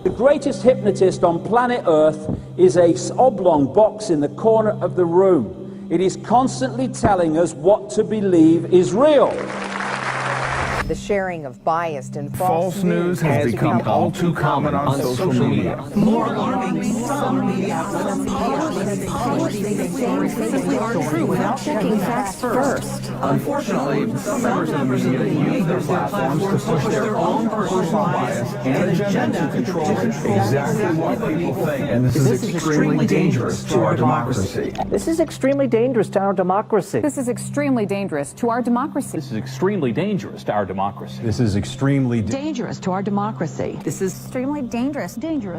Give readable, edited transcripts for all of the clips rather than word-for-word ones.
The greatest hypnotist on planet Earth is a oblong box in the corner of the room. It is constantly telling us what to believe is real. The sharing of biased and false news has become all too common on social media. More alarming, some media outlets are true without checking facts first. Unfortunately, some members of the media use their platforms to push their own personal bias and agenda to control exactly what people think. And this is extremely dangerous to our democracy. This is extremely dangerous to our democracy. This is extremely dangerous to our democracy. This is extremely dangerous to our democracy. This is extremely dangerous to our democracy. This is extremely dangerous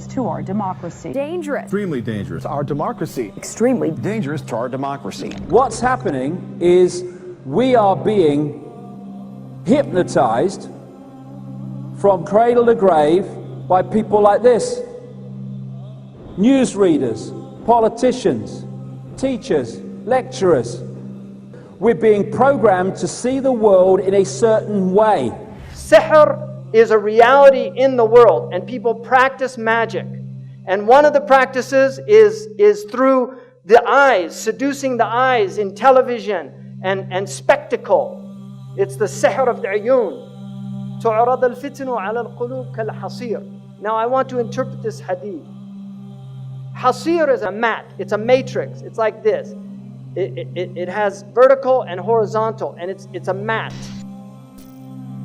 to our democracy. Dangerous. Extremely dangerous to our democracy. Extremely dangerous to our democracy. What's happening is we are being hypnotized from cradle to grave by people like this. Newsreaders, politicians, teachers, lecturers. We're being programmed to see the world in a certain way. Sihr is a reality in the world, and people practice magic. And one of the practices is through the eyes, seducing the eyes in television and spectacle. It's the sihr of the ayun. تُعْرَضَ الْفِتْنُ عَلَى الْقُلُوبِ كَالْحَصِيرِ. Now I want to interpret this hadith. Hasir is a mat. It's a matrix. It's like this. It has vertical and horizontal, and it's a mat.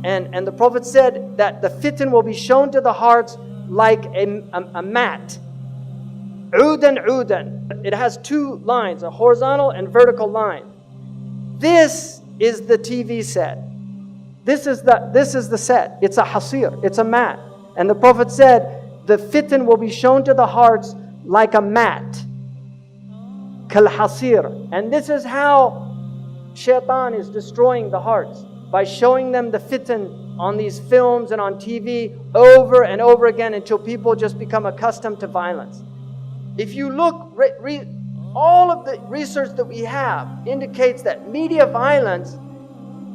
And the Prophet said that the fitan will be shown to the hearts like a mat. Udan. It has two lines, a horizontal and vertical line. This is the TV set. This is the set. It's a hasir. It's a mat. And the Prophet said the fitan will be shown to the hearts like a mat. Kal-hasir. And this is how shaitan is destroying the hearts, by showing them the fitan on these films and on TV over and over again until people just become accustomed to violence. If you look, all of the research that we have indicates that media violence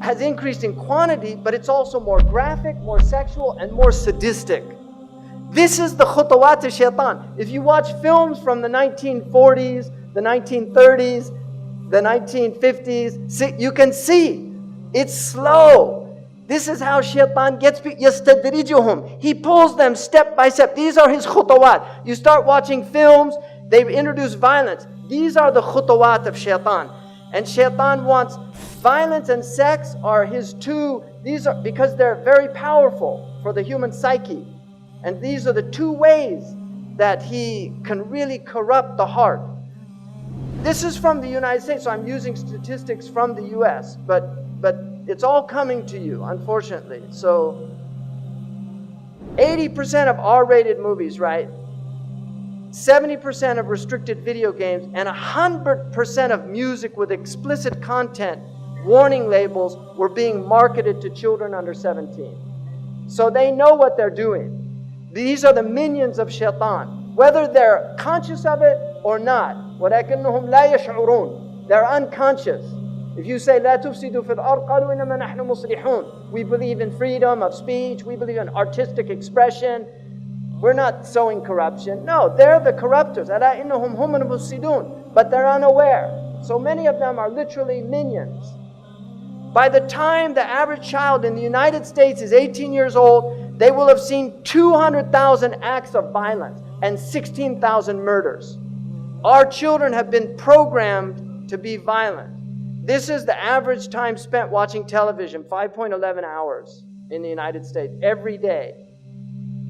has increased in quantity, but it's also more graphic, more sexual, and more sadistic. This is the khutawat of shaitan. If you watch films from the 1940s, the 1930s, the 1950s, you can see it's slow. This is how shaitan gets people. يَسْتَدْرِجُهُمْ. He pulls them step by step. These are his khutawat. You start watching films, they've introduced violence. These are the khutawat of shaitan. And shaitan wants violence and sex are his two, these are because they're very powerful for the human psyche. And these are the two ways that he can really corrupt the heart. This is from the United States, so I'm using statistics from the US, but it's all coming to you, unfortunately. So 80% of R-rated movies, right? 70% of restricted video games, and 100% of music with explicit content, warning labels, were being marketed to children under 17. So they know what they're doing. These are the minions of shaitan, whether they're conscious of it or not. وَلَكِنَّهُمْ لَا يَشْعُرُونَ. They're unconscious. If you say, لَا تُفْسِدُوا فِي الْأَرْضِ قَالُوا إِنَّمَا نَحْنُ مُصْلِحُونَ. We believe in freedom of speech. We believe in artistic expression. We're not sowing corruption. No, they're the corruptors. أَلَا إِنَّهُمْ هُمُ الْمُفْسِدُونَ. But they're unaware. So many of them are literally minions. By the time the average child in the United States is 18 years old, they will have seen 200,000 acts of violence and 16,000 murders. Our children have been programmed to be violent. This is the average time spent watching television, 5.11 hours in the United States every day.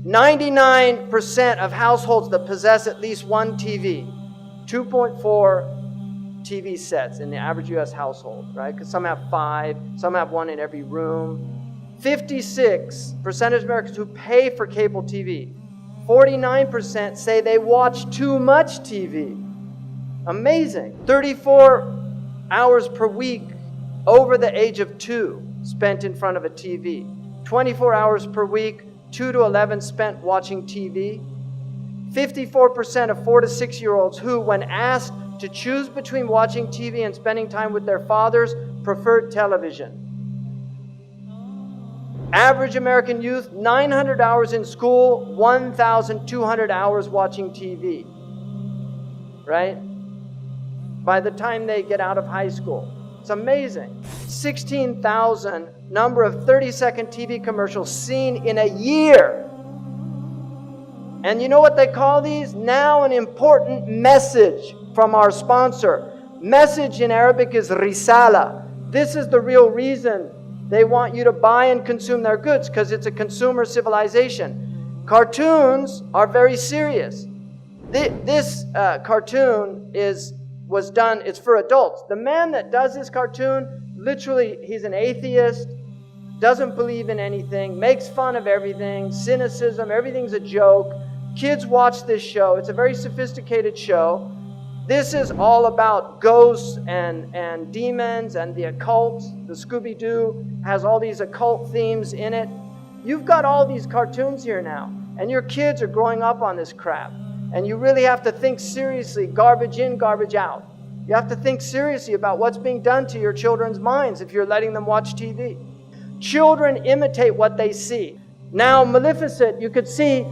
99% of households that possess at least one TV, 2.4 TV sets in the average US household, right? Because some have 5, some have 1 in every room. 56% of Americans who pay for cable TV, 49% say they watch too much TV. Amazing. 34 hours per week over the age of 2 spent in front of a TV. 24 hours per week, 2 to 11 spent watching TV. 54% of 4 to 6-year-olds who, when asked to choose between watching TV and spending time with their fathers, preferred television. Average American youth, 900 hours in school, 1,200 hours watching TV. Right? By the time they get out of high school. It's amazing. 16,000 number of 30-second TV commercials seen in a year. And you know what they call these? Now an important message from our sponsor. Message in Arabic is risala. This is the real reason they want you to buy and consume their goods, because it's a consumer civilization. Cartoons are very serious. This cartoon was done, it's for adults. The man that does this cartoon, literally, he's an atheist, doesn't believe in anything, makes fun of everything, cynicism, everything's a joke. Kids watch this show. It's a very sophisticated show. This is all about ghosts and demons and the occult. The Scooby-Doo has all these occult themes in it. You've got all these cartoons here now, and your kids are growing up on this crap. And you really have to think seriously, garbage in, garbage out. You have to think seriously about what's being done to your children's minds if you're letting them watch TV. Children imitate what they see. Now, Maleficent, you could see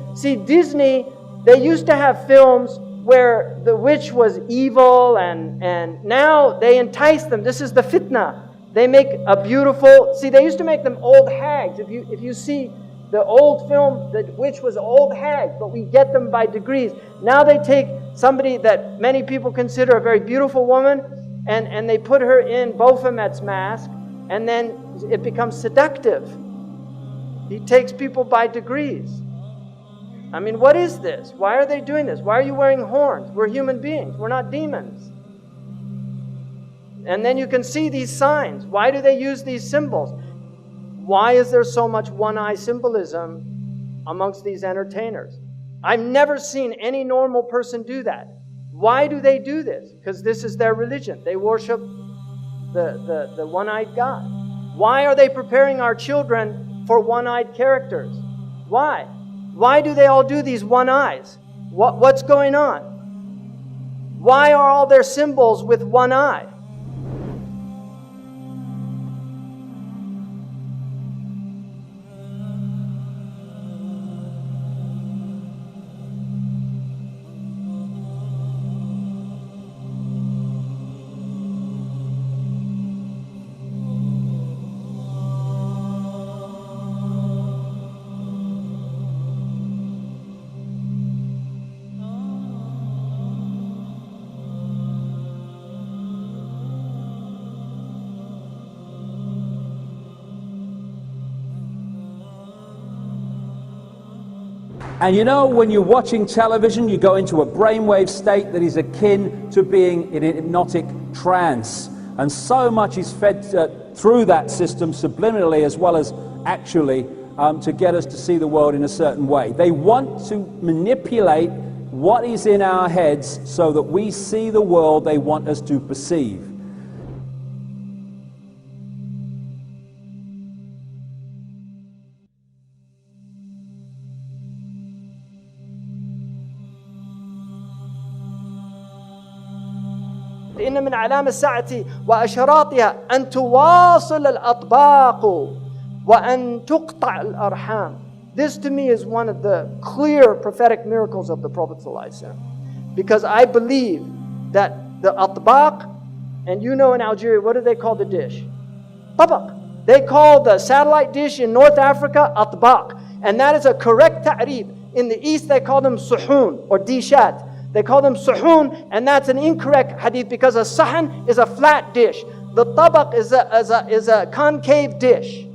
Disney, they used to have films where the witch was evil, and now they entice them. This is the fitna. They make a beautiful, they used to make them old hags. If you see the old film, the witch was old hag, but we get them by degrees. Now they take somebody that many people consider a very beautiful woman, and they put her in Baphomet's mask, and then it becomes seductive. He takes people by degrees. I mean, what is this? Why are they doing this? Why are you wearing horns? We're human beings. We're not demons. And then you can see these signs. Why do they use these symbols? Why is there so much one-eye symbolism amongst these entertainers? I've never seen any normal person do that. Why do they do this? Because this is their religion. They worship the one-eyed God. Why are they preparing our children for one-eyed characters? Why? Why do they all do these one eyes? What's going on? Why are all their symbols with one eye? And you know, when you're watching television, you go into a brainwave state that is akin to being in a hypnotic trance. And so much is fed through that system subliminally as well as actually to get us to see the world in a certain way. They want to manipulate what is in our heads so that we see the world they want us to perceive. إن من علامة الساعة وأشراطها أن تواصل الأطباق وأن تقطع الأرحام. This to me is one of the clear prophetic miracles of the Prophet ﷺ. Because I believe that the atbaq, and you know in Algeria, what do they call the dish? Tabaq. They call the satellite dish in North Africa atbaq. And that is a correct ta'rif. In the East they call them suhoon or dishat. They call them suhoon, and that's an incorrect hadith because a sahan is a flat dish. The tabaq is a concave dish.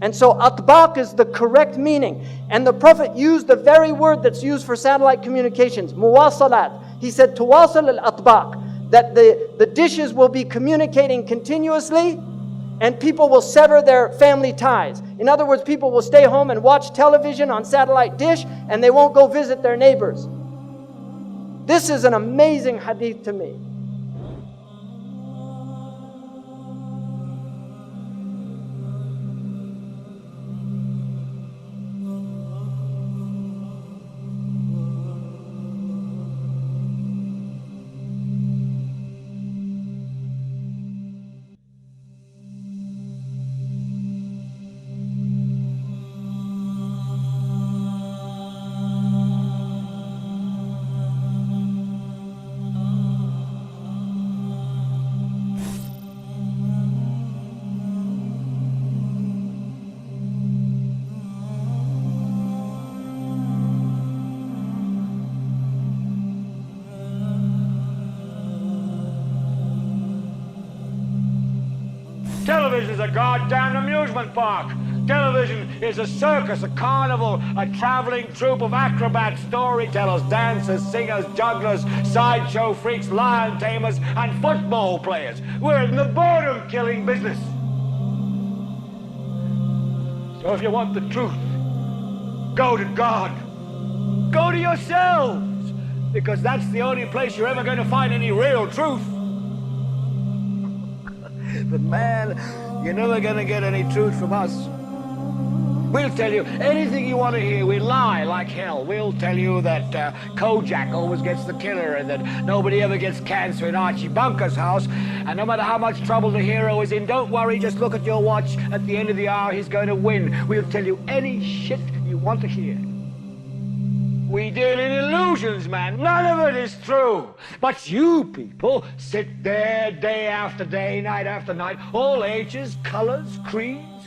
And so atbaq is the correct meaning. And the Prophet used the very word that's used for satellite communications, muwasalat. He said, tuwasal al-atbaq, that the dishes will be communicating continuously and people will sever their family ties. In other words, people will stay home and watch television on satellite dish and they won't go visit their neighbors. This is an amazing hadith to me. Television is a goddamn amusement park. Television is a circus, a carnival, a traveling troupe of acrobats, storytellers, dancers, singers, jugglers, sideshow freaks, lion tamers, and football players. We're in the boredom-killing business. So if you want the truth, go to God. Go to yourselves, because that's the only place you're ever going to find any real truth. But man, you're never going to get any truth from us. We'll tell you anything you want to hear. We lie like hell. We'll tell you that Kojak always gets the killer and that nobody ever gets cancer in Archie Bunker's house. And no matter how much trouble the hero is in, don't worry, just look at your watch. At the end of the hour, he's going to win. We'll tell you any shit you want to hear. We deal in illusions, man. None of it is true. But you people sit there day after day, night after night, all ages, colors, creeds.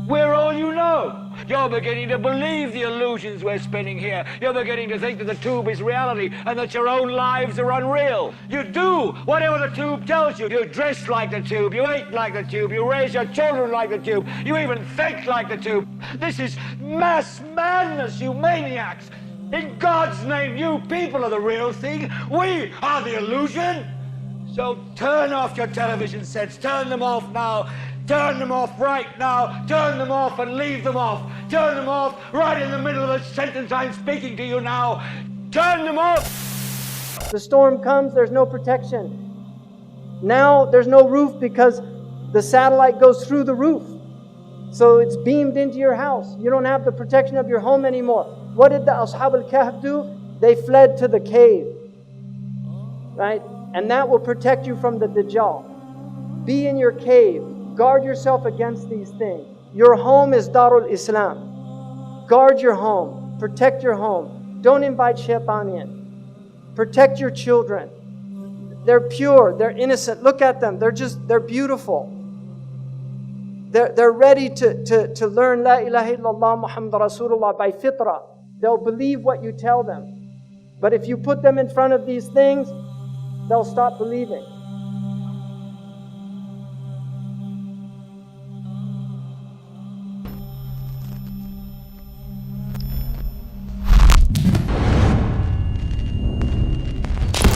We're all you know. You're beginning to believe the illusions we're spinning here. You're beginning to think that the tube is reality and that your own lives are unreal. You do whatever the tube tells you. You dress like the tube. You eat like the tube. You raise your children like the tube. You even think like the tube. This is mass madness, you maniacs. In God's name, you people are the real thing. We are the illusion. So turn off your television sets. Turn them off now. Turn them off right now. Turn them off and leave them off. Turn them off right in the middle of the sentence I'm speaking to you now. Turn them off. The storm comes, there's no protection. Now there's no roof because the satellite goes through the roof. So it's beamed into your house. You don't have the protection of your home anymore. What did the Ashab al-Kahf do? They fled to the cave. Right? And that will protect you from the Dajjal. Be in your cave. Guard yourself against these things. Your home is Darul Islam. Guard your home. Protect your home. Don't invite shaitan in. Protect your children. They're pure. They're innocent. Look at them. They're beautiful. They're ready to learn La ilaha illallah Muhammad Rasulullah by fitrah. They'll believe what you tell them. But if you put them in front of these things, they'll stop believing.